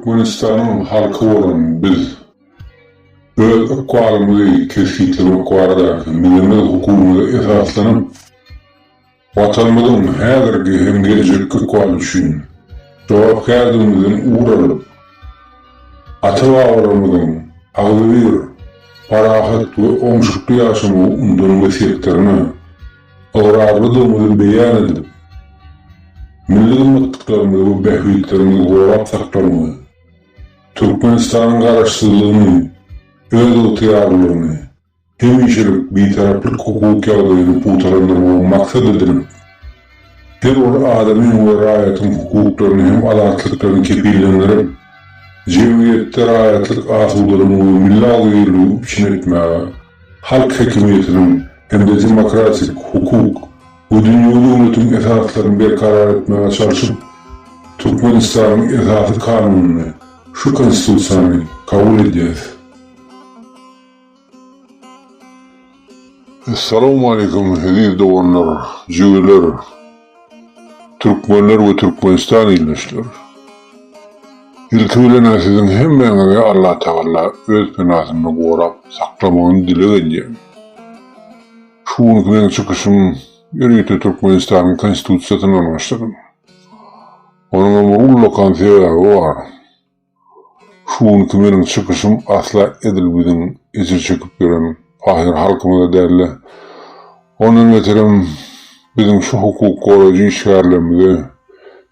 Türkmenistan'ın halkı olan biz, öz ıkbalımızı kesinlikle ıkbalda, milletimiz hukumumuza esaslanıp, vatanımızın häzirki hem gelecek ıkbalı üçün, jogapkärligimizden uğralıp, ata-babalarymyzyň agzybir, parahat we oňşukly ýaşamy undan wesiýetlerini, ygradlydygymyzy beýan edip, milli gymmatlyklarymy we behbitlerimizi gorap saklamagy, Türkmenistanyň garaşsyzlygyny, öz ygtyýarlygyny, hemişelik bitaraplyk hukuk ýagdaýyny putarlandyrmagy maksat edilip, her bir adamyň we raýatyň hukuklaryny hem azatlyklaryny kepillendirip, jemgyýetde raýatlyk asudalygyny we milli agzybirligi üçin etmäge, halk hekimiýetiniň hem de demokratik hukuk we dünýä döwletiň esaslaryny berkarar etmäge çalışyp, Türkmenistanyň esasy kanunyny, şu konstitusiýany kabul edýär. Assalamu alaikum hediz doganlar, jügeler, Türkmenler ve Türkmenistan ilişkiler. İlki bilen sizin hemmeňize Allah Taala öz penasyny gorap saklamagyny dilek edýär. Şuňky meň çykyşym ýerite Türkmenistanyň konstitusiýasyny almaşdyrym. Onuň ullu konsiýasyny bar. Şuňky meň çykyşym asla edilbidiň ezir çekip beren ahir halkımıza derli. Onun getirim bizim şu hukuk koruyucu işgärlerimize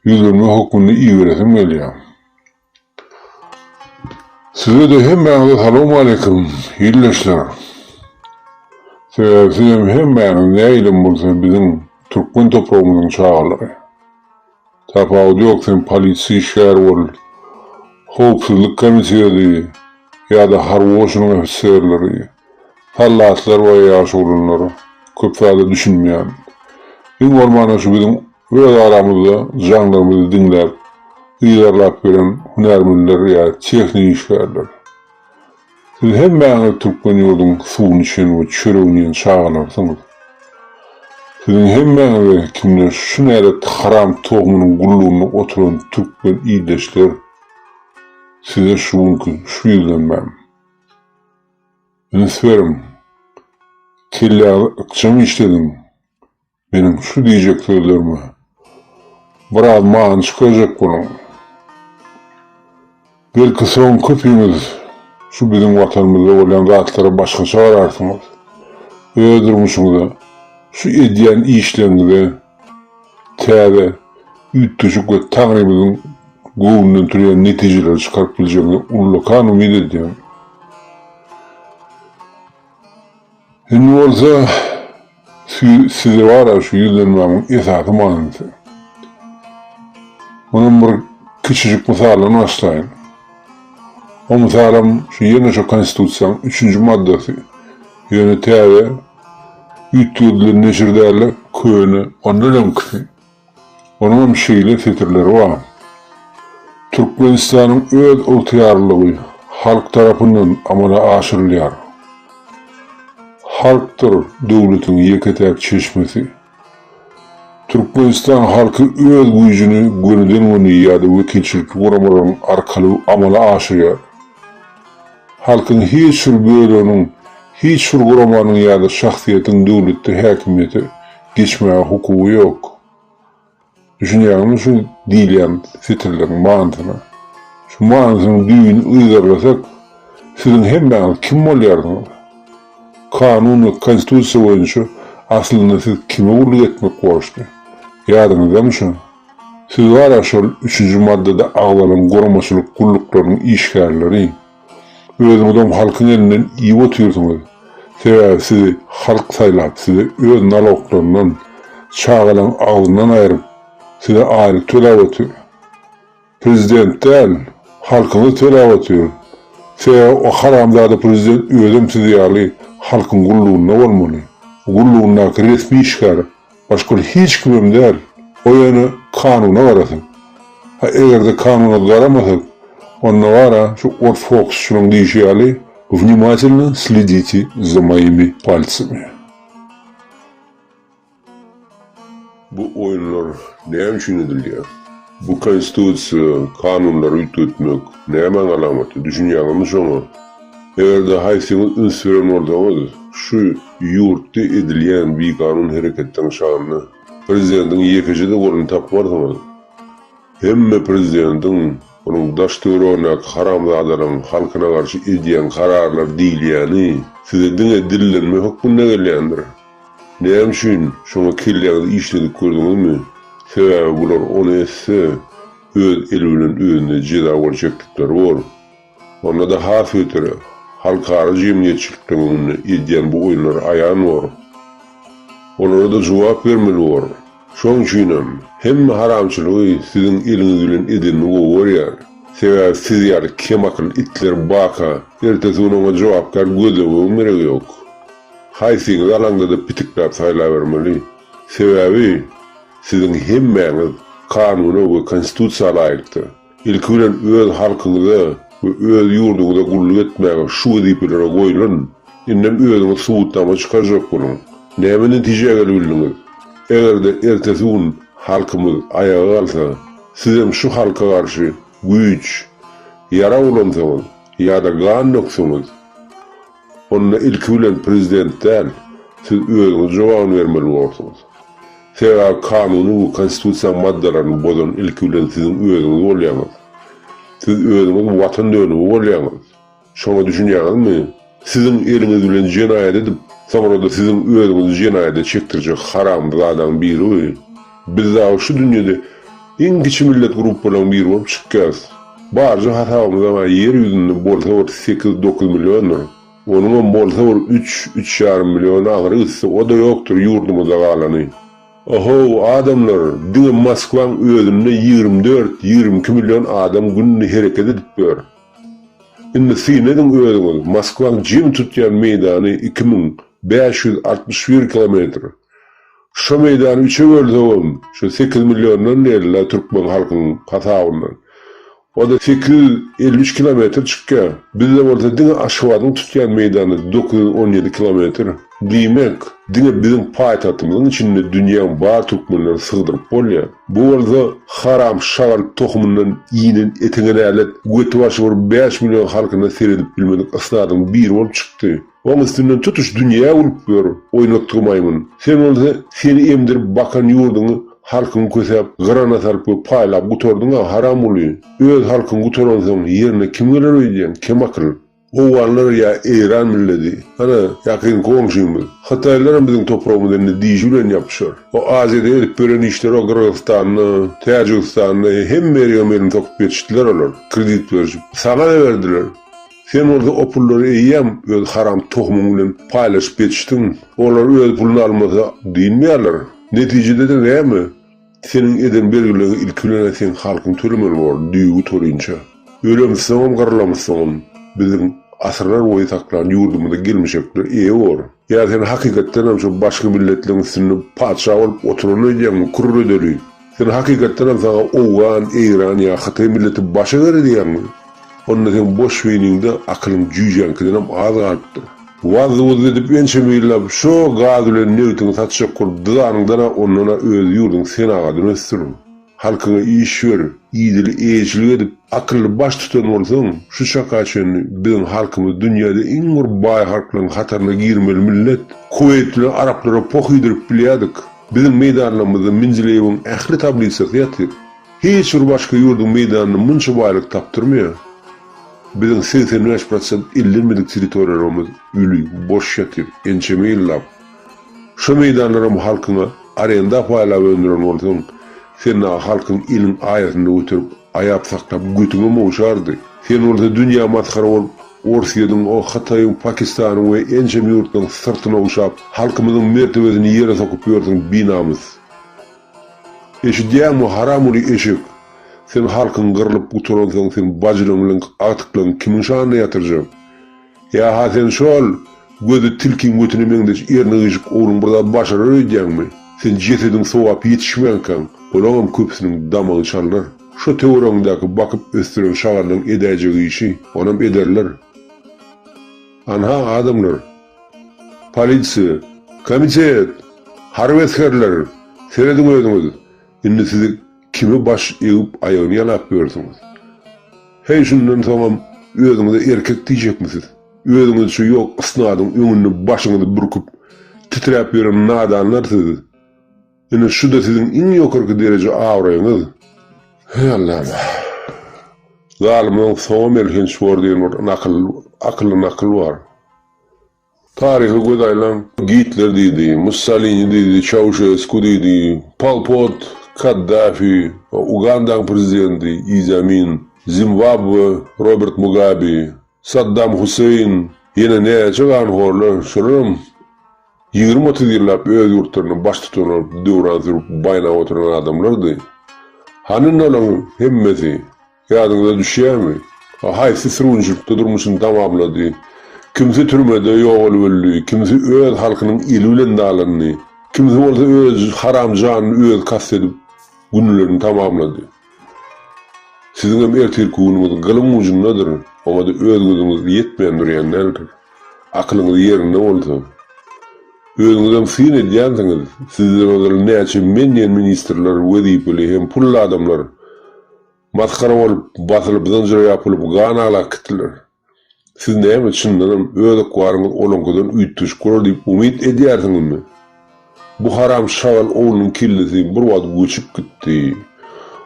yüzülme hukmunu iyi veresim geliyor. Size de hemmeňize salamu aleykum, iyilleşler. Sebäpsizem hemmeňiz näýilim bolsa bizim Türkmen toprağımızın çağalary. Tapawut ýok sen polisi işgär bol, howpsuzlyk komisiýasy ýa-da harwoşynyň ofisserleri, hallatlar we ýaşy olanlary köp fazla düşünmeýän. Iň bolmany şu bizim öz aramyzda jaňlarymyzy diňläp, ýerlap beren hunarmynlar ýa tehnik işgärler. Siz hemmeňiz Türkmen ýurduň suwuny içen we çöregini çağalarsyňyz. Sizin hemmeňize kimler şu näret haram togmynyň gullugyny oturan Türkmen ýyldaşlar size şuňky şu ýüzden Nüsverim, kelle akşam işledim. Benim şu diyecek sözlerime. Biraz mağın çıkacak bunun. Belki son köpüğümüz şu bizim vatanımızda olan zatları başkaça ararsınız. Öldürmüşsünüz de şu ediyen işlerinize tebe, ütüşük ve tanrımızın guvundan türeyen neticeleri çıkarıp bileceğini ullukan ümit ediyorum. Şimdi olsa size var ya şu yüzlenmemin esası manası. Onun bir küçücük misalını başlayın. O misalım şu yeni şu konstitusiyanın 3. maddesi. Yöneteye ütüdülen neşirderle köyünü ondan önküsü. Onun şeyle fitirleri var. Türkmenistan'ın öz ıltıyarlığı halk tarafından amana aşırılıyor. Halktır döwletiň ýeketäk çeşmesi. Türkmenistan halky öz güýjüni gönülden ýa-da wekilçilik guramalaryň arkaly amala aşyrýar. Halkyň hiç bir bölüniň, hiç bir guramanyň ýa-da şahsiýetiň döwletde häkimiýeti geçmäge hukugy ýok. Düşünýärmi şu diýilýän fitirleriň manasyna? Şu manasyny düýün ýygarlasak, sizin hemmeňiz kim bolýardyňyz? Kanun ve konstitusiya boyunca aslında siz kime ulluk etmek borçlu? Yadınızda mı şu? Siz var ya şu 3. maddede ağlanan korumaçılık kulluklarının işgärleri. Özünüzden halkın elinden iyi otuyorsunuz. Sebebi sizi halk saylap, sizi öz naloglarından, çağılan ağzından ayırıp, size ayrı tölev atıyor. Prezident değil, halkını tölev atıyor. Sebebi o haramzade prezident özüm sizi yağlayıp, halkın gulluğuna olmalı. Gulluğuna resmi işgär. Başka hiç kimim değil. O yani kanuna varasın. Eğer de kanuna varamasak, onunla vara şu ortodoks şunun deyişi внимательно следите за моими пальцами. Bu oyunlar ne için ediliyor? Bu konstitusiya, kanunları ütütmek nämen alamaty, düşünýäňiz şoňa? Egerde haýsyňyz ünsüren bolsaňyz, şu ýurtda edilýän bir kanun hereketden şanyny prezidentin ýekejide golunu tapmarsyňyz. Hemme prezidentin onuň daşdöwrüne haramzadalaryň halkyna garşy edýän kararlar diýilýäni size diňe dillenme hukmuna gelýändir. Näme üçin şoňa kelýän işledik gördüňizmi? Sebäbi bular onu etse öz eli bilen özüne jeda boljakdyklary bor. Onda da has ötere halkara jemgyýetçilikden edýän bu oýunlar aýan bor. Onlara da jogap bermeli bor. Şoň üçin hemme haramçylygy siziň eliňiz bilen edilni bolýar. Sebäbi siz ýaly kemakly itler baka ertesi ona jogapkar gözlegiň meregi ýok. Haýsyňyz alanda da pitikläp saýla bermeli. Sebäbi siziň hemmeňiz kanuny we konstitusiýaga laýykdy. Ilki bilen öz halkyňyza we öz ýurduňyza gulluk etmäge şu diýipilere goýulun. Indem özüňiz suwutdama çykarjak bolun. Näme netije gelýärdiňiz? Egerde ertesi gün halkymyz ayağa kalsa, sizem şu halka garşy güýç, ýara bolansaňyz, ýa-da gan noksaňyz, onda ilki bilen prezidentden siz özüňiz jogap bermeli bolsaňyz. Sebäbi kanuny we konstitusiýa maddalaryny bozan ilki bilen siziň özüňiz bolýaňyz. Siz özüňiz watan döwleti bolýaňyz. Şoňa düşünýäňizmi? Siziň eliňiz bilen jenaýat edip, sonra da siziň özüňiz jenaýata çektirjek haramzadaň biri. Biz daha şu dünýede iň kiçi millet gruppalaryň biri bolup çykýas. Barja hatabymyz ama ýer ýüzünde bolsa 8-9 million. Onuň bolsa 3-3,5 million agyry ýetse o da ýokdur ýurdumyzda galany. Oho adamlar, diňe Moskwaň özünde 24-22 million adam günni hereket edip ber. Indi sinediň özüňiz Moskwaň jim tutýan meýdany 2561 kilometr. Şu meýdany üçe bölsem, şu 8 milliondan näle türkmen halkynyň hasabyndan. O da 853 kilometr çykýar. Bizde bolsa diňe aşgabadyň tutýan meýdany 917 kilometr. Diýmek, diňe biziň paýtagtymyzyň içinde dünýäň bar türkmenleri sygdyryp bolýar. Bu bolsa haram şagal tohumyndan ýynyň etine nälet götü başy 5 million halkyna seredip bilmedik ısnadyň biri bolup çykdy. Oň üstünden tutuş dünýä urup ber, oýnatdymaýmyn. Sen bolsa seni emdirip bakan ýurduňy halkyň kösep, gyrana salyp paýlap gutordyň haram bolýar. Öz halkyň gutoransaň ýerine kim geler öýdýän, kim akıl? O warlar ya Iran milleti. Ana yakın komşumuz. Hataylar bizim toprağımızdan diýişi bilen ýapyşar. O Aziýada edip beren işleri o Kırgızstan'ı, Tajikistan'ı hem merýem tokup geçtiler olar. Kredit berip sana da verdiler. Sen orada o pulları eýýäm öz haram tohumyň bilen paýlaşyp geçdiň. Olar öz pulunu almasa diýilmeýärler. Netijede de näme? Senin eden bergilegi ilkilerine sen halkyň tölemeli bol, düýgü torynça. Ölemseň garlamysyň. Bizim asırlar boyu saklanan yurdumuzda gelmişekler iyi olur. Ya sen hakikaten hem şu başka milletlerin üstünde padişah olup oturulacaksın, kurur ödülüyüm. Sen hakikaten hem sana Oğan, İran ya Hatay milleti başa göre diyen mi? Onunla sen boş beyninde akılın cüyeceğin kiden hem ağzı arttır. Vazı vazı edip ençemeyle şu gazülerin nevitini satacak kur dağınındana onlara öz yurdun sen ağadını östürün. Halkına iyi iş ver, iyi dili eğicilik edip akıllı baş tutan olsan şu şaka için bizim halkımız dünyada en bay halkların hatarına girmeli millet. Kuvvetli Araplara pohuydurup biliyorduk. Bizim meydanlarımızda Minzileyev'in ehli tablisi yatır. Hiç bir başka yurdun meydanını munça baylık taptırmıyor. Bizim 85% illenmedik teritoriyalarımız ülü, boş yatır, ençemeyi laf. Şu meydanlarım halkına arayanda payla öndüren olsan sen halkın ilin ayetinde ötürüp ayap saklap götüne mi uçardı? Sen orada dünya matkara olup Orsiýadyň, o Hatay'ın, Pakistan'ın ve ençem yurtdan sırtına uçap halkımızın mertebesini yere sokup ýördiň binamız. Eşidýärmi haram uly eşik? Sen halkın gyrlyp guturansaň sen bajylaň bilen atyklaň kimiň şanyna ýatyrjak? Ya ha sen şol gözü tilkiň götüne meňdeş erni gyjyk oğlum burada başarar öýdýärmi? Sen jesediň sowap ýetişmeýänkäň olam köpsiniň damagy çalar. Şu teoreňdaky bakyp östüren şagarlaryň edäjegi işi onam ederler. Anha adamlar, polisiýa, komitet, harp eskerler, seredin öýdüňiz. Indi sizi kimi baş eğip ayağını yalap verirsiniz. Hey şundan tamam özünüze erkek diyecek misiniz? Özünüz şu yok ısnadın önünü başınızı burkup titrep veren nadanlar siz. Yani şu da sizin en yukarı derece avrayınız. Hey Allah'ım. Zalimden son melkenç var diyen var. Akıl var. Tarihi gözaylan Hitler dedi, Mussolini dedi, Ceausescu dedi, Pol Pot, Kaddafi, Uganda prezidenti Idi Amin, Zimbabwe, Robert Mugabe, Saddam Hussein, yine ne çıkan horlar, şurum 20-30 yıllap öz yurtlarını baş tutunup, dövran sürüp, bayna oturan adamlardı. Hanın olan hemmeti, yadınıza düşüyor mu? Haysi sırunçlukta durmuşsun tamamladı. Kimse türmede yoğul öldü, kimse öz halkının ilülen dağlarını, kimse olsa öz haram canını öz kastedip günlerini tamamladı. Sizin hem ertirkuğunumuz kılım ucundadır, ama da öz gözünüz yetmeyen duruyanlardır. Aklınız yerinde olsa. Özünüzden sıyın ediyensiniz, sizden odalı neçe menyen ministerler, vezifeli hem pullu adamlar, maskara olup, basılıp, zincire yapılıp, ganalar kittiler. Siz neyme çındanım ödük varınız olunkudan üytüş kurur deyip umut ediyersiniz mi? Bu haram şagal oğlunun killesi bir vat göçüp gitti.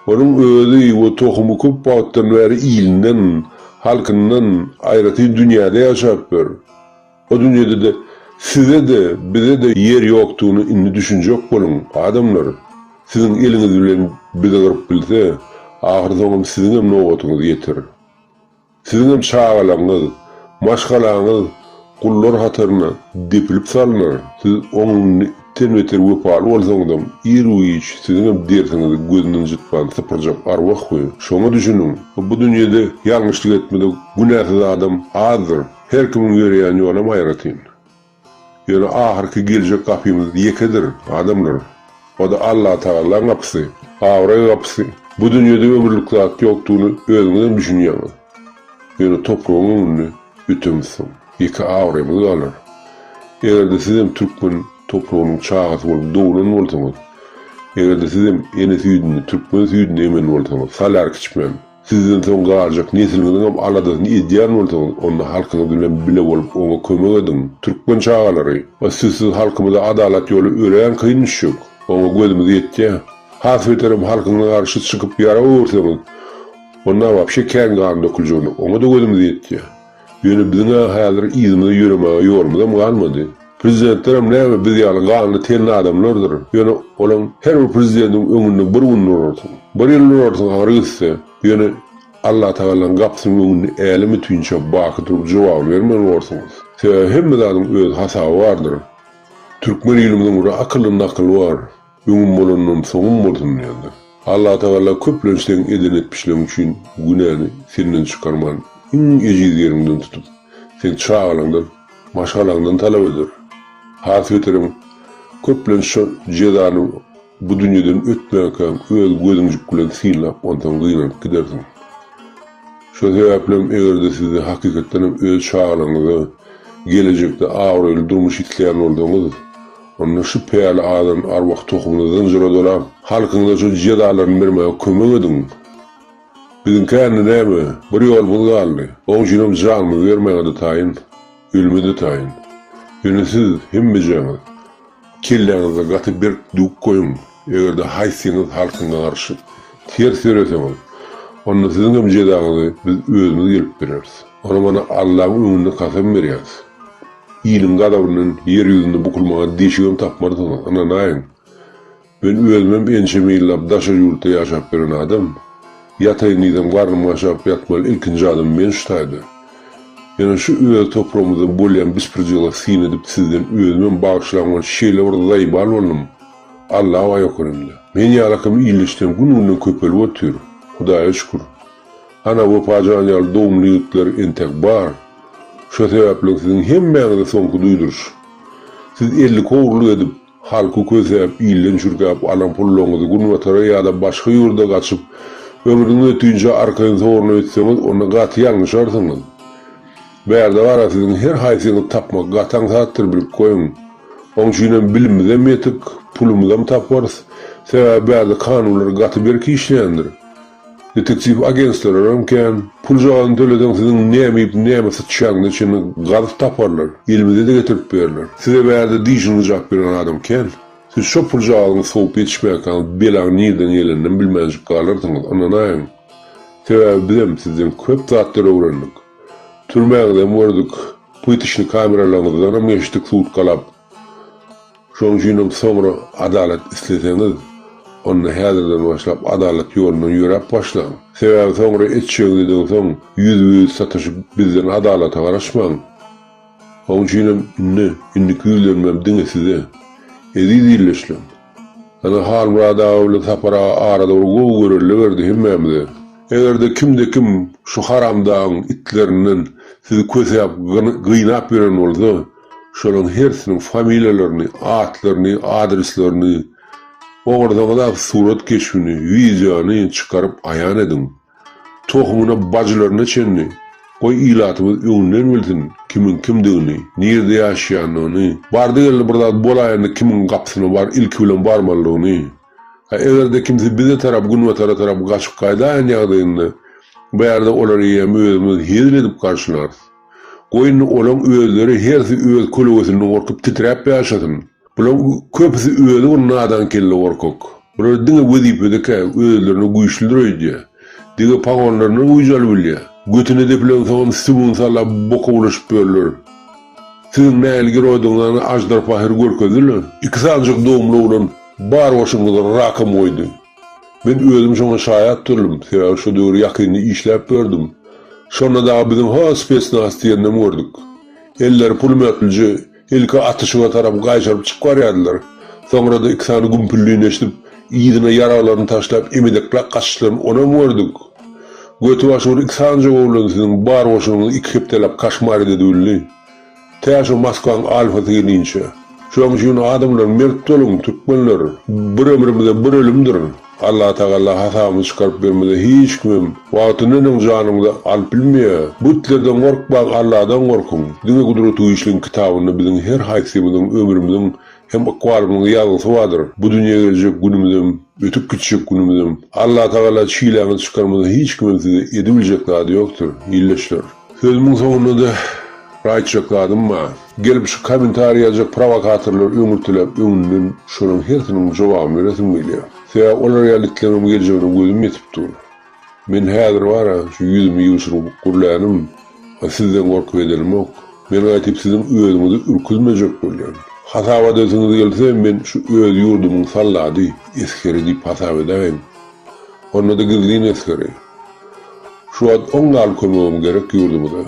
Onun ödü ve tohumu köp bağıttan veri ilinden, halkından ayrıtı dünyada yaşayıp ver. O dünyada da size de bize de yer yoktuğunu inni düşünecek olun adamlar. Sizin eliniz bilen bize kırıp bilse, ahir zaman sizin hem ne otunuz yeter. Sizin hem çağalanız, maşgalanız, kullar hatırına depilip salınır. Siz onun tenveter vefalı olsanızdan iş, sizin hem dersiniz gözünün cıtpan sıpıracak arvah koyu. Şonu düşünün, bu dünyada yanlışlık etmede günahsız adam azdır. Her kimin yöreyen yola ayratayım. Yani ahirki gelecek kapımız yekedir adamlar. O da Allah Teala'nın kapısı, avraya kapısı. Bu dünyada ömürlük zat yoktuğunu özünüzden düşünüyorsunuz. Yani toprağın önünü ütümsün. Yeki avrayımız alır. Eğer de sizin Türkmen toprağının çağısı olup doğulan olsanız, eğer de sizin enesi yüdünü, Türkmen yüdünü emin olsanız, salar kıçmem, sizden son kalacak nesilinin aladığını ideyan olsanız, onunla halkını bile olup ona kömek edin. Türkmen çağaları, ve sizsiz halkımıza adalet yolu öğreyen kıyınış yok. Ona gözümüz yetti. Hasfeterim halkına karşı çıkıp yara uğursanız, onlar vapşe kendi kanı döküleceğini, ona da gözümüz yetti. Yani bizim hayalleri izimizde yürümeye yormadan kalmadı. Prezidentlerim ne mi biz yani kanlı telli adamlardır. Yani olan her bir prezidentin önünde bir günler olsun. Bir yıllar olsun ağrıysa, yani Allah Teala'nın kapısının önünde eğilimi tüyünce bakı durup cevap vermeyen olursunuz. Hem de adam öz hasabı vardır. Türkmen ilimden burada akıllı nakıl var. Önüm olanın sonum olsun yani. Allah Teala köplençten eden etmişlerin için günahını senden çıkarman en eciz yerinden tutup sen çağalandan, maşalandan talep eder. Hasfeterim köplenç cezanı bu dünyadan ötmeyken öz gözüncük gülen sinlap ondan kıyınıp gidersin. Şu sebeplem eğer de size hakikaten öz çağalanıza gelecekte ağrıyla durmuş isteyen olduğunuz onun şu peyali ağdan arvak tohumunu zincire dolan halkında şu cedalarını vermeye kömek edin. Bizim kendi ne mi? Bir yol bul kaldı. Onun için canımı vermeye de tayin, ölümü de tayin. Yani siz hem beceniz, kellerinize katı bir dük koyun. Eğer de hayseniz halkına karşı ters yöreseniz, onun sizin hem cedanızı biz özümüz gelip veririz. Onu bana Allah'ın önünde kasem veriyoruz. İyinin kadavının yeryüzünde bukulmaya deşiğim tapmadısınız. Ana nayın. Ben özümem ençemi illap daşa yurtta yaşap veren adam. Yatayın idem karnım aşap yatmalı ilkinci adım ben şutaydı. Yani şu öz toprağımızda bolyan bispircilik sin edip sizden özümem bağışlanman şeyle orada zayıbal oldum. Allah'a ayak önümde. Men yalakım iyileştim gününün köpeli otuyor. Hudaya şükür. Ana bu pacanyalı doğumlu yurtları entek var. Şu sebeple sizin hemmenize sonku duyduruş. Siz 50 kovurlu edip, halkı közeyip, iyilden çürkeyip, alan pulluğunuzu günvatara ya da başka yurda kaçıp, ömrünün ötüyünce arkayınıza uğruna ötseniz, onu katı yanlış arsınız. Berde var sizin her haysiyonu tapmak, katan saattır bilip koyun. Onun için bilimimize mi etik, pulumuza mı taparız? Sebäbi bäzi kanunlar gaty berki işleýändir. Detektiv agentler ömken pul jogany döleden siziň näme näme satýagyny için galyp taparlar. Elimize de getirip berler. Size bäzi diýişini jap beren adam ken. Siz şo pul jogalyny soňup ýetişmäken belaň nirden ýelinden bilmänjik galardyňyz. Ondan sebäbi bizim sizden köp zatlary öwrendik. Türmäde morduk. Bu itişni kameralarymyzdan meşdik suut galap. Şoň üçin sonra adalet isleseňiz, onu häzirden başlap adalet ýolundan ýürep başlaň. Sebäbi sonra etçegiden soň yüz satyşyp bizden adalata garaşmaň. Şoň üçin indi küýlenmem diňe size. Edidirleşlem. Ana hal murada awly tapara arada urgu görülle berdi hemmemde. Egerde kimde kim şu haramdan itlerinden sizi kösep gıynap beren bolsa, şonuň hersiniň familiýalaryny, atlaryny, adreslerini, oňardan surat geçmini, wideony çykaryp aýan edin. Tohumuna bajylaryna çenni. Goý ilatymy öňünden bilsin, kimin kimdigini, nerede ýaşaýanyny, bardy burada bolaýany kimin gapsyna bar, ilki bilen barmalygyny. Egerde kimse bize tarap, günüme tarap gaçyp gaýdan ýagdaýynda, bu ýerde olary ýem özümiz hezir edip garşylar. Goýun olaň özleri hersi öz kölügesinden gorkup titrep ýaşadym. Bular köpüsi özü ondan kelle gorkok. Bular diňe wezipedeke özlerini güýçlendirýär. Dige pagonlaryny uýjal bilýär. Götüne deplen soň sibun salap boka ulaşyp berler. Siz näilgi roýdyňlaryny ajdar pahir görkezdiler. 2 sanjyk doğumlu bolan bar başymyza rakam oýdy. Men özüm şoňa şaýat turlum. Sebäbi şu döwür ýakyny işläp berdim. Şonda da bizim hospesna astiýende gördük. Eller pulmetlji ilki atyşyga tarap gaýşaryp çykyp barýardylar. Soňra da 2 sany gümpüllüğini eşitip ýygyna yaralaryny taşlap emedekle kaçışlaryny ona gördük. Götü başyny 2 sanjy bolanyň bar başyny 2 hepdelap kaşmar ededi ülli. Täşe Moskwaň alfasy gelinçe. Şoň üçin adamlar mert doluň türkmenler bir-birimize bir ölümdir. Allah Taala hasamy çykaryp bermede hiç kimim wagtynyň janymda alyp bilmeýär. Butlerden gorkmaň, Allahdan gorkun. Diňe gudrety işliň kitabyny biziň her haýsymyzyň ömrümizden hem akwarymyň ýazyşy bardyr. Bu dünýäge geljek günümizden, ötüp gitjek günümizden Allah Taala çiýläni çykarmada hiç kimim size edebiljek zady ýokdur. Ýyleşler. Sözümiň soňunda raýtjakladyma. Gelip şu komentar ýazjak provokatorlar öňürtilip öňünden şonuň hersiniň jogabyny beresim gelýär. Sebäbi olar ýalyklarymy geljegini gözüm ýetip dur. Men häzir bara şu ýüzümi ýuwşuryp gurlanym, sizden gorkup edelim ok. Men aýtyp siziň özüňizi ürküzmejek bolýar. Hasaba dösüňiz gelse men şu öz ýurdumyň sallady, eskeri diýip hasaba edäm. Onda da gizlin eskeri. Şu ad oňal kömegim gerek ýurdumyza.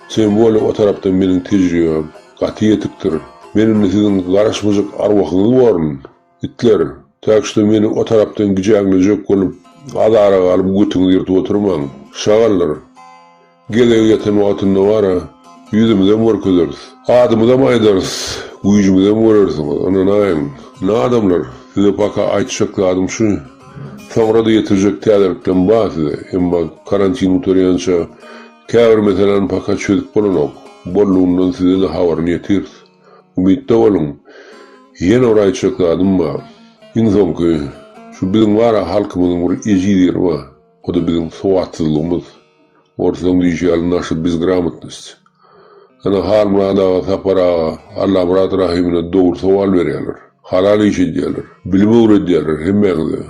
Sembol o tarapdan meniň tejribem, gatyýetlikdir. Menimle siziň garaşmajak arwahyňyz barmy? Itler, täkşde meni o tarapdan gijaňlyjak bolup, adara galyp götüňizi ýertip oturmaň. Şagallar. Gele ýeten wagtynda bara, ýüzümizden görkezeriz. Adymyzdan aýdarys, güýjümizden görersiňiz. Ondan ne adamlar, size paka aýtjak adam şu. Soňra da ýetirjek täzelikden bahsede, emma karantin uturýança käbir meselen paka çözüp bolanok. Bolluğundan size de habarını yetir. Umidde olun. Ýene oraýtjak adam bar. İnsonky, şu biziň wara halkymyzyň bir ejidiri bar. O da biziň sowatsyzlygymyz. Ortadan diýýär naşy biz gramotность. Ana hal murada sapara Allah murad rahimine dogry sowal berýärler. Halal iş edýärler. Bilime öwredýärler hemmeňize.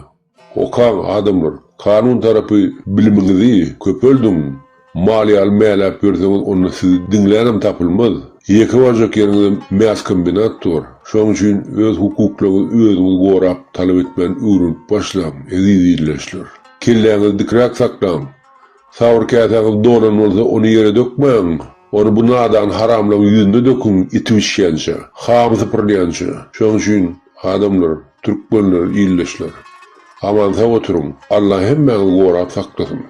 Okan adamlar kanun tarapy bilimiňizi köpeldiň. Maliyal meýläp berseňiz onu sizi diňlänem tapylmaz. Ýeke barjak ýerinde mäs kombinat dur. Şoň üçin öz hukuklaryňyzy özüňiz gorap talap etmän öwrünip başlaň. Edidirleşler. Kelläňiz dikrak saklan. Sawr kätäňiz donan bolsa onu ýere dökmäň. Onu bu nadan haramlaryň ýüzünde dökün itişýänçe, hamysy pyrlýança. Şoň üçin adamlar, türkmenler ýyleşler. Aman sag oturun. Allah hemmäňizi gorap saklasyn.